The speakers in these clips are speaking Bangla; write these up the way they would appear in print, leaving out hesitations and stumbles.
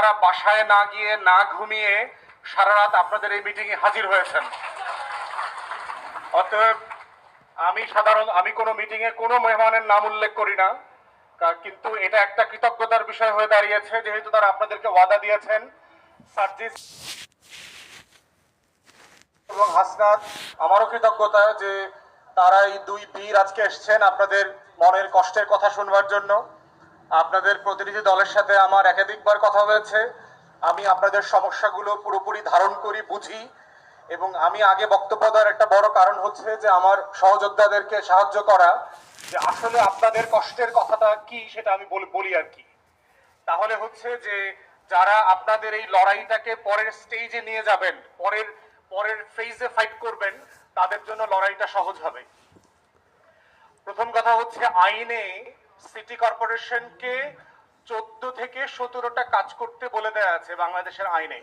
আপনারা বাসায় না গিয়ে না ঘুমিয়ে সারা রাত আপনাদের এই মিটিংয়ে হাজির হয়েছেন। অতএব আমি কোনো মিটিংয়ে কোনো মেহমানের নাম উল্লেখ করি না, কিন্তু এটা একটা কৃতজ্ঞতার বিষয় হয়ে দাঁড়িয়েছে যেহেতু তারা আপনাদেরকে ওয়াদা দিয়েছেন। সার্জিস এবং হাসনাত, আমারও কৃতজ্ঞতা যে তারা এই দুই বীর আজকে এসছেন আপনাদের মনের কষ্টের কথা শুনবার জন্য। আপনাদের প্রতিনিধি দলের সাথে আমার একাধিকবার কথা হয়েছে। আমি আপনাদের সমস্যাগুলো পুরোপুরি ধারণ করি, বুঝি, এবং আমি আগে বক্তব্য দেওয়ার একটা বড় কারণ হচ্ছে যে আমার সহযোদ্ধাদেরকে সাহায্য করা, যে আসলে আপনাদের কষ্টের কথাটা কি সেটা আমি বলি আর কি। তাহলে হচ্ছে যে যারা আপনাদের এই লড়াইটাকে পরের স্টেজে নিয়ে যাবেন, পরের ফেজে ফাইট করবেন, তাদের জন্য লড়াইটা সহজ হবে। প্রথম কথা হচ্ছে আইনে সিটি কর্পোরেশনকে 14 থেকে 17টা কাজ করতে বলে দেয়া আছে বাংলাদেশের আইনে।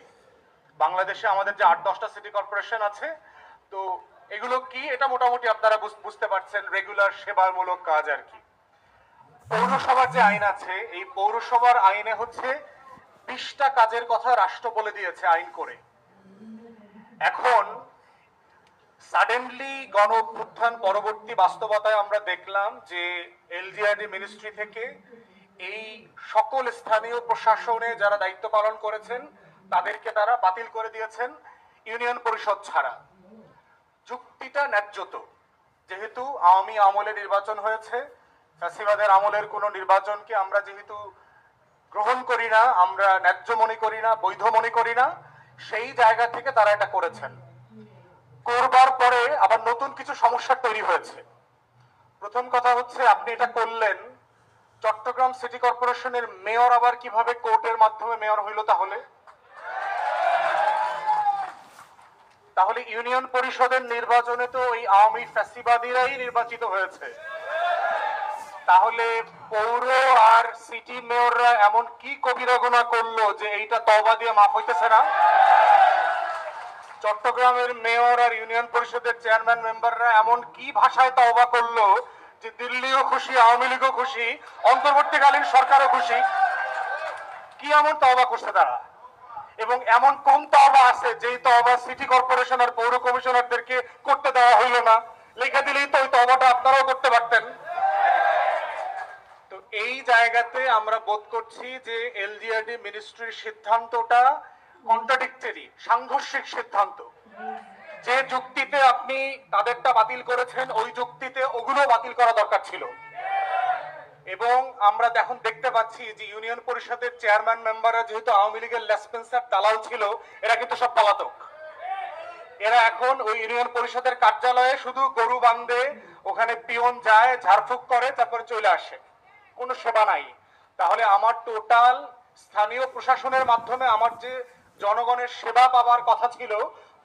বাংলাদেশে আমাদের যে 8-10টা সিটি কর্পোরেশন আছে, তো এগুলো কি এটা মোটামুটি আপনারা বুঝতে পারছেন, রেগুলার সেবামূলক কাজ আর কি। পৌরসভার যে আইন আছে, এই পৌরসভার আইনে হচ্ছে 20টা কাজের কথা রাষ্ট্র বলে দিয়েছে আইন করে। এখন সাডেনলি গণ অভ্যুত্থান পরবর্তী বাস্তবতায় আমরা দেখলাম যে এলজিআরডি মিনিস্ট্রি থেকে এই সকল স্থানীয় প্রশাসনে যারা দায়িত্ব পালন করেছেন তাদেরকে তারা বাতিল করে দিয়েছেন ইউনিয়ন পরিষদ ছাড়া। যুক্তিটা ন্যায্যত, যেহেতু আওয়ামী আমলে নির্বাচন হয়েছে, ফ্যাসিবাদের আমলের কোনো নির্বাচনকে আমরা যেহেতু গ্রহণ করি না, আমরা ন্যায্য মনে করি না, বৈধ মনে করি না, সেই জায়গা থেকে তারা এটা করেছেন। করবার পরে আবার নতুন কিছু সমস্যা তৈরি হয়েছে। প্রথম কথা হচ্ছে আপনি এটা করলেন, চট্টগ্রাম সিটি কর্পোরেশনের মেয়র আবার কিভাবে কোর্টের মাধ্যমে মেয়র হইল? তাহলে ইউনিয়ন পরিষদের নির্বাচনে তো ওই আওয়ামী ফ্যাসিবাদীরাই নির্বাচিত হয়েছে। তাহলে পৌর আর সিটি মেয়ররা এমন কি কবিরা গুনাহ করলো যে এইটা তওবা দিয়ে মাফ হইতেছে না? চট্টগ্রামের মেয়র আর ইউনিয়ন পরিষদের চেয়ারম্যান মেম্বাররা এমন কি ভাষায় তওবা করলো যে দিল্লিও খুশি, আওয়ামী লীগও খুশি, অন্তর্বর্তীকালীন সরকারও খুশি? কি এমন তওবা করছে তারা? এবং এমন কোন তওবা আছে যেই তওবা সিটি কর্পোরেশন আর পৌর কমিশনারদেরকে করতে দেওয়া হইল না? লেখা দিলেই তো ওই তওবাটা আপনারাও করতে পারতেন। তো এই জায়গাতে আমরা বোধ করছি যে এলজিআরডি মিনিস্ট্রির সিদ্ধান্তটা কন্ট্রাডিক্টরি, সাংঘর্ষিক সিদ্ধান্ত। যে যুক্তিতে আপনি তাদেরটা বাতিল করেছেন ওই যুক্তিতে ওগুলো বাতিল করা দরকার ছিল। এবং আমরা এখন দেখতে পাচ্ছি যে ইউনিয়ন পরিষদের চেয়ারম্যান মেম্বাররা যেহেতু আওয়ামী লীগের লেসপেন্সার দালাল ছিল, এরা কিন্তু সব পলাতক। এরা এখন ওই ইউনিয়ন পরিষদের কার্যালয়ে শুধু গরু বাঁধে, ওখানে পিয়ন যায়, ঝাড়ফুঁক করে, তারপরে চলে আসে, কোনো সেবা নাই। তাহলে আমার টোটাল স্থানীয় প্রশাসনের মাধ্যমে আমার যে জনগণের সেবা পাওয়ার কথা ছিল,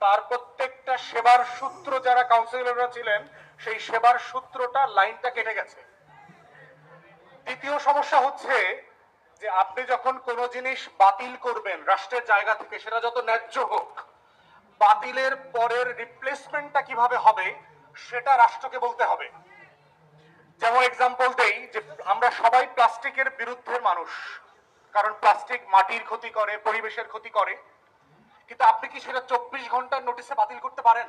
তার প্রত্যেকটা সেবার সূত্র যারা কাউন্সিলররা ছিলেন, সেই সেবার সূত্রটা লাইনটা কেটে গেছে। দ্বিতীয় সমস্যা হচ্ছে যে আপনি যখন কোনো জিনিস বাতিল করবেন রাষ্ট্রের জায়গা থেকে, সেটা যত ন্যায্য হোক, বাতিলের পরের রিপ্লেসমেন্টটা কিভাবে হবে সেটা রাষ্ট্রকে বলতে হবে। যেমন এক্সাম্পল দেই যে আমরা সবাই প্লাস্টিকের বিরুদ্ধে মানুষ, কারণ প্লাস্টিক মাটির ক্ষতি করে, পরিবেশের ক্ষতি করে, কিন্তু আপনি কি সেটা 24 ঘন্টার নোটিশে বাতিল করতে পারেন?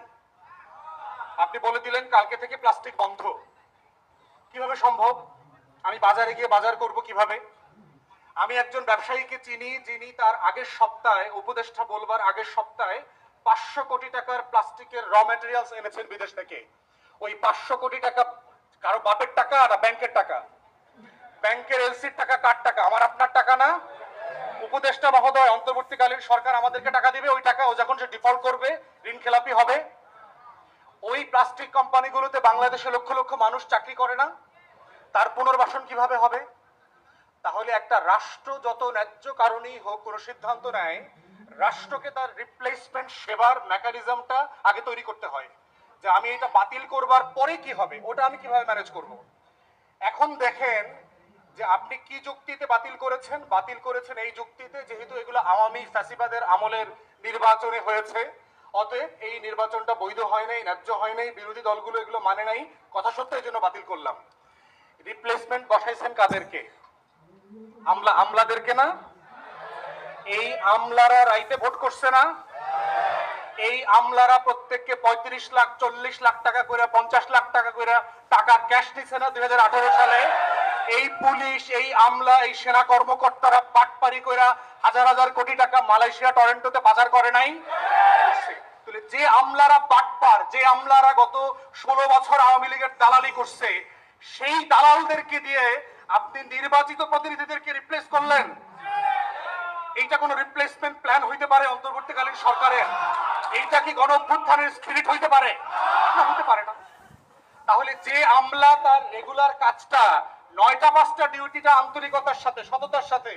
আপনি বলে দিলেন কালকে থেকে প্লাস্টিক বন্ধ, কিভাবে সম্ভব? আমি বাজারে গিয়ে বাজার করব কিভাবে? আমি একজন ব্যবসায়ীকে চিনি যিনি তার আগের সপ্তাহে, উপদেষ্টা বলবার আগের সপ্তাহে 500 কোটি টাকার প্লাস্টিকের র ম্যাটেরিয়ালস এনেছেন বিদেশ থেকে। ওই 500 কোটি টাকা কারো বাপের টাকা না ব্যাংকের টাকা? ব্যাংকের এলসির টাকা কার টাকা? আমার আপনার টাকা না? উপদেষ্টা মহোদয়, অন্তর্বর্তীকালীন সরকার আমাদেরকে টাকা দিবে, ওই টাকা ও যখন সে ডিফল্ট করবে, ঋণ খেলাপি হবে, ওই প্লাস্টিক কোম্পানিগুলোতে বাংলাদেশে লক্ষ লক্ষ মানুষ চাকরি করে না? তার পুনর্বাসন কিভাবে হবে? তাহলে একটা রাষ্ট্র যত ন্যায্য কারণেই হোক কোনো সিদ্ধান্ত নেয়, রাষ্ট্রকে তার রিপ্লেসমেন্ট সেবার মেকানিজমটা আগে তৈরি করতে হয়, যে আমি এটা বাতিল করবার পরে কি হবে, ওটা আমি কিভাবে ম্যানেজ করব। এখন দেখেন যে আপনি কি যুক্তিতে বাতিল করেছেন এই যুক্তিতে যেহেতু এগুলো আওয়ামী ফ্যাসিবাদের আমলের নির্বাচনে হয়েছে, অতএব এই নির্বাচনটা বৈধ হয় নাই, ন্যায্য হয় নাই, বিরোধী দলগুলো এগুলো মানে নাই, কথা সত্য এই জন্য বাতিল করলাম। রিপ্লেসমেন্ট বসাইছেন কাদেরকে? আমলাদেরকে না? এই আমলারা রাইতে ভোট করছে না? এই আমলারা প্রত্যেককে 35 লাখ 40 লাখ টাকা করে 50 লাখ টাকা করে টাকা ক্যাশ দিছে না 2018 সালে? এই পুলিশ, এই আমলা, এই সেনা কর্মকর্তারা পাটপারি করে হাজার হাজার কোটি টাকা মালয়েশিয়া টরেন্টোতে পাচার করে নাই? যে আমলারা পাটপার, যে আমলারা গত 16 বছর আওয়ামী লীগের দালালি করছে, সেই দালালদেরকে দিয়ে আপনি নির্বাচিত প্রতিনিধিদেরকে রিপ্লেস করলেন। এইটা কোন রিপ্লেসমেন্ট প্ল্যান হইতে পারে অন্তর্বর্তীকালীন সরকারের? এইটা কি গণ অভ্যুত্থানের স্পিরিট হইতে পারে? না, হতে পারে না। তাহলে যে আমলা তার রেগুলার কাজটা 9টা 5টা ডিউটিটা আন্তরিকতার সাথে, সততার সাথে,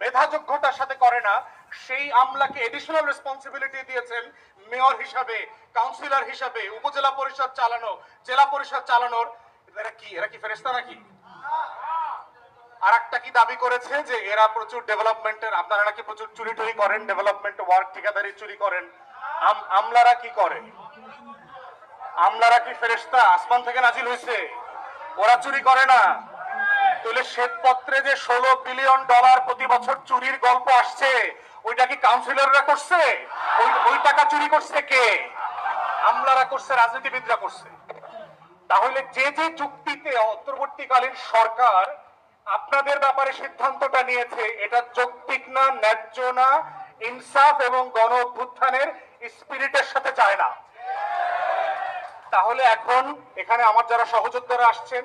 মেধাযোগ্যতার সাথে করে না, সেই আমলাকে এডিশনাল রেসপন্সিবিলিটি দিয়েছেন মেয়র হিসাবে, কাউন্সিলর হিসাবে, উপজেলা পরিষদ চালানো, জেলা পরিষদ চালানোর। এরা কি ফেরেশতা নাকি? আর একটা কি দাবি করেছে যে এরা প্রচুর ডেভেলপমেন্টের, আপনারা নাকি প্রচুর চুরি টুরি করেন, ডেভেলপমেন্ট ওয়ার্ক ঠিকাদারি চুরি করেন। আমলারা কি করে? আমলারা কি ফেরেশতা? আসমান থেকে নাজিল হইছে? ওরা চুরি করে না। তাহলে শ্বেতপত্রে যে $16 বিলিয়ন প্রতি বছর চুরির গল্প আসছে, ওইটা কি কাউন্সিলররা করছে? ওই টাকা চুরি করছে কে? আমলারা করছে, রাজনীতিবিদরা করছে। তাহলে যে যে চুক্তিতে অন্তর্বর্তীকালীন সরকার আপনাদের ব্যাপারে সিদ্ধান্তটা নিয়েছে, এটা যৌক্তিক না, ন্যায্য না, ইনসাফ এবং গণ অভ্যুত্থানের স্পিরিটের সাথে যায় না। তাহলে এখন এখানে আমার যারা সহযোদ্ধারা আসছেন,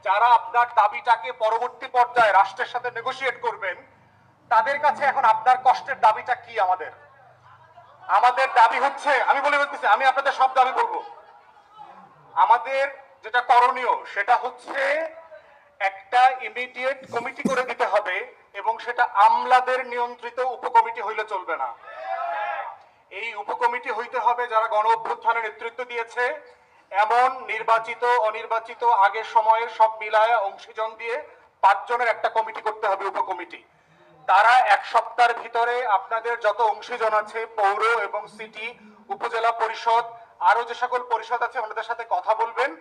যারা আপনার দাবিটাকে পরবর্তী পর্যায়ে রাষ্ট্রের সাথে নেগোশিয়েট করবেন, তাদের কাছে এখন আপনার কষ্টের দাবিটা কি? আমাদের দাবি হচ্ছে, আমি বলতেছি, আমি আপনাদের সব দাবি বলবো। আমাদের যেটা করণীয় সেটা হচ্ছে একটা ইমিডিয়েট কমিটি করে দিতে হবে, এবং সেটা আমলাদের নিয়ন্ত্রিত উপকমিটি হইলে চলবে না। এই উপকমিটি হইতে হবে যারা গণ অভ্যুত্থানের নেতৃত্ব দিয়েছে, এমন নির্বাচিত অনির্বাচিত আগের সময়ের সব মিলায়া অংশীজন দিয়ে 5 জনের একটা কমিটি করতে হবে, উপকমিটি। তারা 1 সপ্তাহের ভিতরে আপনাদের যত অংশীজন আছে, পৌর এবং সিটি, উপজেলা পরিষদ, আরো যে সকল পরিষদ আছে, ওনাদের সাথে কথা বলবেন।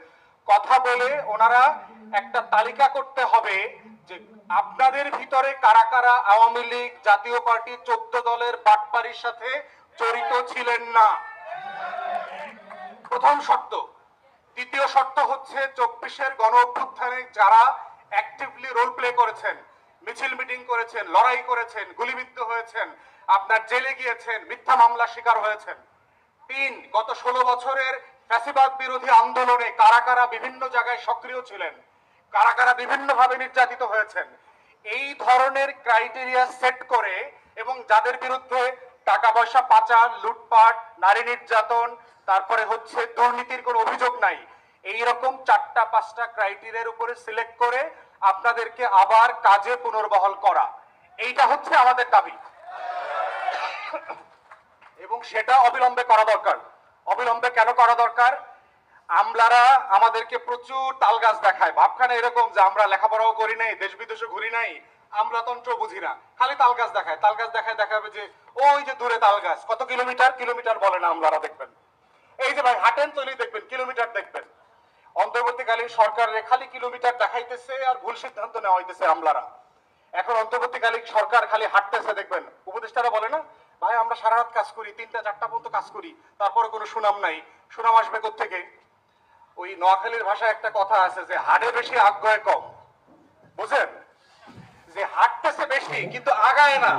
কথা বলে ওনারা একটা তালিকা করতে হবে যে আপনাদের ভিতরে কারা কারা আওয়ামী লীগ, জাতীয় পার্টি, 14 দলের বাটপারির সাথে জড়িত ছিলেন না। প্রথম শর্ত। দ্বিতীয় শর্ত হচ্ছে 24-এর গণ অভ্যুত্থানে যারা অ্যাক্টিভলি রোল প্লে করেছেন, মিছিল মিটিং করেছেন, লড়াই করেছেন, গুলিবিদ্ধ হয়েছেন, আপনার জেলে গিয়েছেন, মিথ্যা মামলা শিকার হয়েছেন। 3, গত 16 বছরের ফ্যাসিবাদ বিরোধী আন্দোলনে কারা কারা বিভিন্ন জায়গায় সক্রিয় ছিলেন, কারা কারা বিভিন্নভাবে নির্যাতিত হয়েছেন, এই ধরনের ক্রাইটেরিয়া সেট করে, এবং যাদের বিরুদ্ধে টাকা পয়সা পাচার, লুটপাট, নারী নির্যাতন, তারপরে হচ্ছে দুর্নীতির কোনো অভিযোগ নাই, এই রকম 4টা 5টা ক্রাইটেরিয়ার উপরে সিলেক্ট করে আপনাদেরকে আবার কাজে পুনর্বহাল করা, এইটা হচ্ছে আমাদের দাবি। এবং সেটা অবিলম্বে করা দরকার। অবিলম্বে কেন করা দরকার? আমলারা আমাদেরকে প্রচুর তালগাছ দেখায়। ভাবখানে এরকম যে আমরা লেখাপড়াও করি নাই, দেশ বিদেশে ঘুরি নাই, আমলাতন্ত্র বুঝি না, খালি তালগাছ দেখায়। তালগাছ দেখায় দেখাবে যে ওই যে দূরে তালগাছ, কত কিলোমিটার, কিলোমিটার বলে না আমলারা, দেখবেন। এই যে ভাই হাঁটেন চলেই দেখবেন, কিলোমিটার দেখবেন। অন্তর্বর্তীকালীন সরকারের খালি কিলোমিটার দেখাইতেছে আর ভুল সিদ্ধান্ত নেওয়া হইতেছে আমলারা। এখন অন্তর্বর্তীকালীন সরকার খালি হাঁটতেছে, দেখবেন উপদেষ্টারা বলে না, ভাই আমরা সারা রাত কাজ করি, 3টা 4টা পর্যন্ত কাজ করি, তারপরে কোনো সুনাম নাই। সুনাম আসবে কোত্থেকে? ওই নোয়াখালীর ভাষায় একটা কথা আছে যে হাড়ে বেশি আগ্রহে কম, বুঝেন? যে হাঁটতেছে বেশি কিন্তু আগায় না।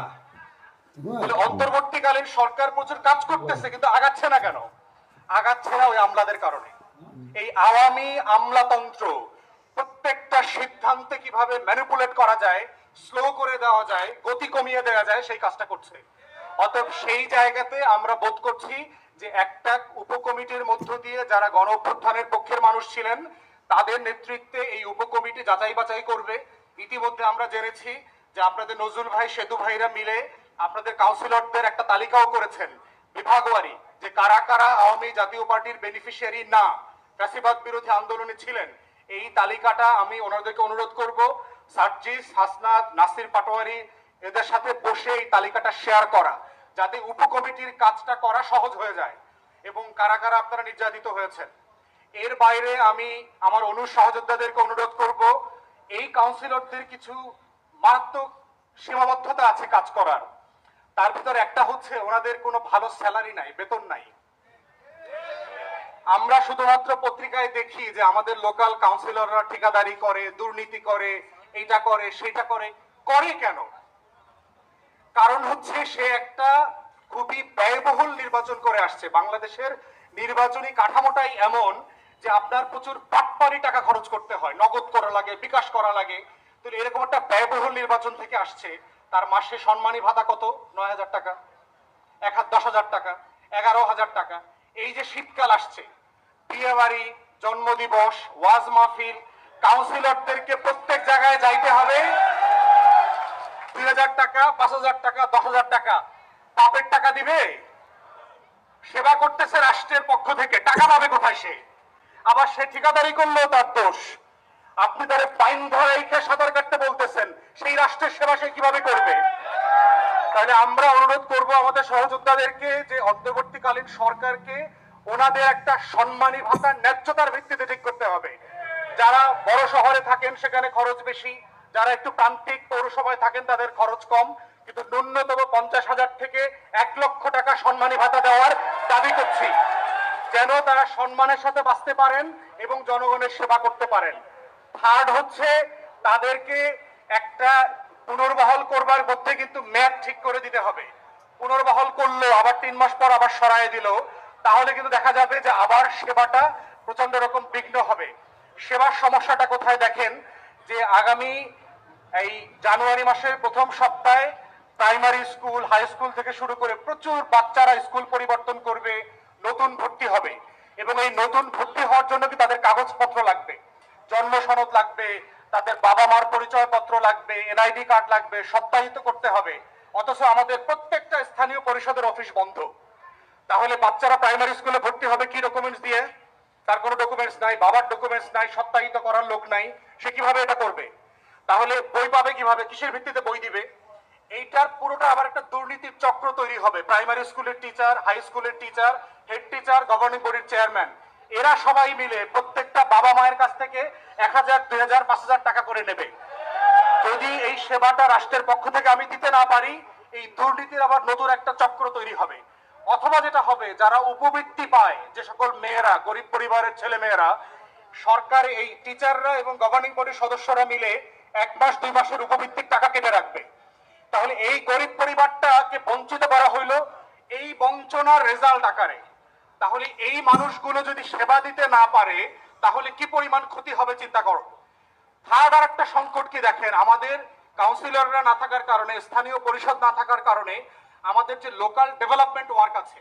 অন্তর্বর্তীকালীন সরকার প্রচুর কাজ করতেছে কিন্তু আগাচ্ছে না কেন? আগাচ্ছে না ওই আমলাদের কারণে। এই আওয়ামী আমলাতন্ত্র প্রত্যেকটা সিদ্ধান্তে কিভাবে ম্যানিপুলেট করা যায়, স্লো করে দেওয়া যায়, গতি কমিয়ে দেওয়া যায়, সেই কাজটা করছে। অতএব সেই জায়গাতে আমরা বোধ করছি যে একটা উপকমিটির মধ্য দিয়ে যারা গণ অভ্যুত্থানের পক্ষের মানুষ ছিলেন, তাদের নেতৃত্বে এই উপকমিটি যাচাই বাছাই করবে। ইতিমধ্যে আমরা জেনেছি যে আপনাদের নজরুল ভাই, সেতু ভাইরা মিলে আপনাদের কাউন্সিলরদের একটা তালিকাও করেছেন বিভাগওয়ারি, যে কারা কারা আওয়ামী জাতীয় পার্টির বেনিফিশিয়ারি না, ফ্যাসিবাদ বিরোধী আন্দোলনে ছিলেন। এই তালিকাটা আমি ওনাদেরকে অনুরোধ করব, সার্জিস, হাসনাত, নাসির পাটোয়ারি এদের সাথে বসে এই তালিকাটা শেয়ার করা, যাতে উপকমিটির কাজটা করা সহজ হয়ে যায়, এবং কারা কারা আপনারা নির্যাতিত হয়েছেন। এর বাইরে আমি আমার সহযোদ্ধাদেরকে অনুরোধ করব, এই কাউন্সিলরদের কিছু মারাত্মক সীমাবদ্ধতা আছে কাজ করার। তার ভিতরে একটা হচ্ছে ওনাদের কোনো ভালো স্যালারি নাই, বেতন নাই। আমরা শুধুমাত্র পত্রিকায় দেখি যে আমাদের লোকাল কাউন্সিলররা ঠিকাদারি করে, দুর্নীতি করে, এইটা করে সেটা করে। করে কেন? কারণ হচ্ছে সে একটা খুবই ব্যয়বহুল নির্বাচন করে আসছে। বাংলাদেশের নির্বাচনী কাঠামোটাই এমন যে আপনার প্রচুর বাটপারি টাকা খরচ করতে হয়, নগদ করা লাগে, বিকাশ করা লাগে। তো এরকম একটা ব্যয়বহুল নির্বাচন থেকে আসছে। তার মাসে সম্মানী ভাতা কত? 9,000 টাকা, 10,000 টাকা, 11,000 টাকা। এই যে শীতকাল আসছে, বিয়ে বাড়ি, জন্মদিবস, ওয়াজ মাহফিল, কাউন্সিলরদেরকে প্রত্যেক জায়গায় যাইতে হবে। 2,000 টাকা, 5,000 টাকা, 10,000 টাকা বাপের টাকা দিবে? সেবা করতেছে রাষ্ট্রের পক্ষ থেকে, টাকা পাবে কোথায় সে? আবার সে ঠিকাদারি করলেও তার দোষ। আপনি তার ফাইন ধরে সাঁতার কাটতে বলতেছেন, সেই রাষ্ট্রের সেবা সে কিভাবে করবে? তাহলে আমরা অনুরোধ করব আমাদের সহযোদ্ধাদেরকে যে অন্তর্বর্তীকালীন সরকারকে ওনাদের একটা সম্মানী ভাতা ন্যায্যতার ভিত্তিতে ঠিক করতে হবে। যারা বড় শহরে থাকেন সেখানে খরচ বেশি, যারা একটু প্রান্তিক পৌরসভায় থাকেন তাদের খরচ কম, কিন্তু ন্যূনতম 50,000 থেকে 1 লক্ষ টাকা সম্মানী ভাতা দেওয়ার দাবি করছি, যেন তারা সম্মানের সাথে বাঁচতে পারেন এবং জনগণের সেবা করতে পারেন। থার্ড হচ্ছে তাদেরকে একটা পুনর্বহাল করবার মধ্যে কিন্তু মেয়াদ ঠিক করে দিতে হবে। পুনর্বহাল করলো আবার 3 মাস পর আবার সরায় দিল, তাহলে কিন্তু দেখা যাবে যে আবার সেবাটা প্রচন্ড রকম বিঘ্ন হবে। সেবার সমস্যাটা কোথায় দেখেন, যে আগামী এই জানুয়ারি মাসের প্রথম সপ্তাহে প্রাইমারি স্কুল, হাই স্কুল থেকে শুরু করে প্রচুর বাচ্চারা স্কুল পরিবর্তন করবে, নতুন ভর্তি হবে। এবং এই নতুন ভর্তি হওয়ার জন্য কি তাদের কাগজপত্র লাগবে, জন্ম সনদ লাগবে, তাদের বাবা মার পরিচয় পত্র লাগবে, এনআইডি কার্ড লাগবে, সত্যায়িত করতে হবে। অথচ আমাদের প্রত্যেকটা স্থানীয় পরিষদের অফিস বন্ধ। তাহলে বাচ্চারা প্রাইমারি স্কুলে ভর্তি হবে কি ডকুমেন্টস দিয়ে? তার কোনো ডকুমেন্টস নাই, বাবার ডকুমেন্টস নাই, সত্যায়িত করার লোক নাই, সে কিভাবে এটা করবে? তাহলে বই পাবে কিভাবে? কিসের ভিত্তিতে বই দিবে? এইটার পুরোটা আবার একটা দুর্নীতির চক্র তৈরি হবে। প্রাইমারি স্কুলের টিচার, হাই স্কুলের টিচার, হেড টিচার, গভর্নিং বডির চেয়ারম্যান, এরা সবাই মিলে প্রত্যেকটা বাবা মায়ের কাছ থেকে 1,000, 2,000, 5,000 টাকা করে নেবে। যদি এই সেবাটা রাষ্ট্রের পক্ষ থেকে আমি দিতে না পারি, এই দুর্নীতির আবার নতুন একটা চক্র তৈরি হবে। অথবা যেটা হবে, যারা উপবৃত্তি পায়, যে সকল মেয়েরা, গরিব পরিবারের ছেলে মেয়েরা, সরকার এই টিচাররা এবং গভর্নিং বডির সদস্যরা মিলে 1 মাস 2 মাসের উপবৃত্তির টাকা কেটে রাখবে। তাহলে এই গরিব পরিবারটাকে বঞ্চিত করা হইলো এই বঞ্চনার রেজাল্ট আকারে। তাহলে এই মানুষগুলো যদি সেবা দিতে না পারে তাহলে কি পরিমাণ ক্ষতি হবে চিন্তা করো। থার্ড আর একটা সংকট কি দেখেন, আমাদের কাউন্সিলররা না থাকার কারণে, স্থানীয় পরিষদ না থাকার কারণে আমাদের যে লোকাল ডেভেলপমেন্ট ওয়ার্ক আছে,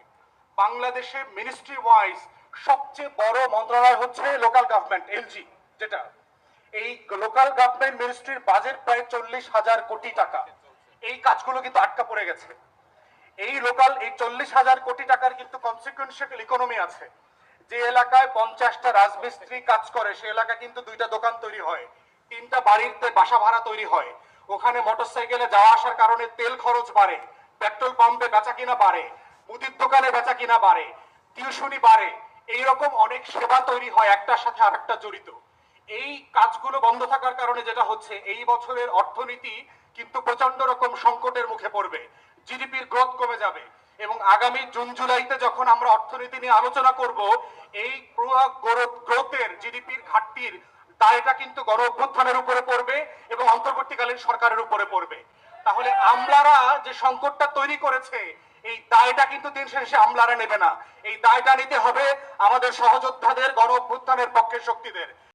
বাংলাদেশে মিনিস্ট্রি ওয়াইজ সবচেয়ে বড় মন্ত্রণালয় হচ্ছে লোকাল গভর্নমেন্ট, এলজি। যেটা এই লোকাল গভর্নমেন্ট মিনিস্ট্রির বাজেট প্রায় 40,000 কোটি টাকা। এই কাজগুলো কিন্তু আটকা পড়ে গেছে। এই 40,000 কোটি টাকার কিন্তু কনসিকুয়েন্সিয়াল ইকোনমি আছে। যে এলাকায় 50টা রাজমিস্ত্রি কাজ করে সে এলাকা কিন্তু 2টা দোকান তৈরি হয়, 3টা বাড়িতে বাসা ভাড়া তৈরি হয়। ওখানে মোটরসাইকেলে যাওয়া আসার কারণে তেল খরচ বাড়ে, পেট্রোল পাম্পে বেচা কিনা বাড়ে, মুদির দোকানে বেচা কিনা বাড়ে, টিউশনি বাড়ে। এইরকম অনেক সেবা তৈরি হয়, একটার সাথে আরেকটা জড়িত। এই কাজগুলো বন্ধ থাকার কারণে যেটা হচ্ছে, এই বছরের অর্থনীতি কিন্তু প্রচন্ড রকম সংকটের মুখে পড়বে। জিডিপির গ্রোথ কমে যাবে এবং আগামী জুন জুলাইতে যখন আমরা অর্থনীতি নিয়ে আলোচনা করব, এই গ্রোথের, জিডিপির ঘাটতির দায়টা কিন্তু গণ অভ্যুত্থানের উপরে পড়বে এবং অন্তর্বর্তীকালীন সরকারের উপরে পড়বে। তাহলে আমলারা যে সংকটটা তৈরি করেছে, এই দায়টা কিন্তু দিন শেষে আমলারা নেবে না। এই দায়টা নিতে হবে আমাদের সহযোদ্ধাদের, গণ অভ্যুত্থানের পক্ষের শক্তিদের।